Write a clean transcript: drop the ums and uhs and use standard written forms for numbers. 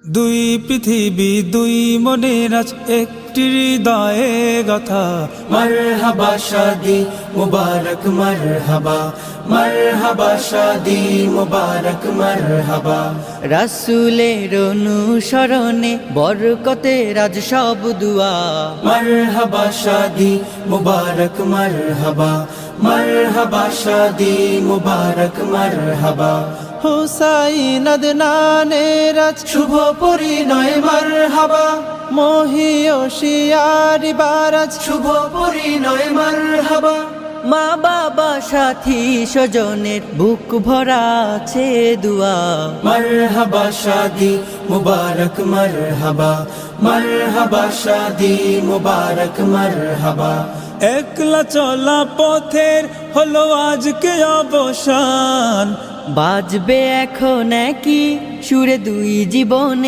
দুই পৃথিবী দুই মনের আজ একটি হৃদয়ে গাথা। মারহাবা শাদি মুবারক মারহাবা, মারহাবা শাদি মুবারক মারহাবা। রাসূলের অনুসরণে বরকতের আজ সব দুয়া। মারহাবা শাদি মুবারক মারহাবা, মারহাবা শাদি মুবারক মারহাবা। হুসাইন আদনানের আজ শুভ পরিণয় মারহাবা, মহিয়সিয়ারি বারাজ শুভ পরিণয় মারহাবা। মা বাবা সাথী স্বজনের বুক ভরা আছে দুয়া। মারহাবা শাদি মুবারক মারহাবা, মারহাবা শাদি মুবারক মারহাবা। একলা চলা পথের হলো আজকে অবসান। বাজবে এখন একই সুরে দুই জীবনে।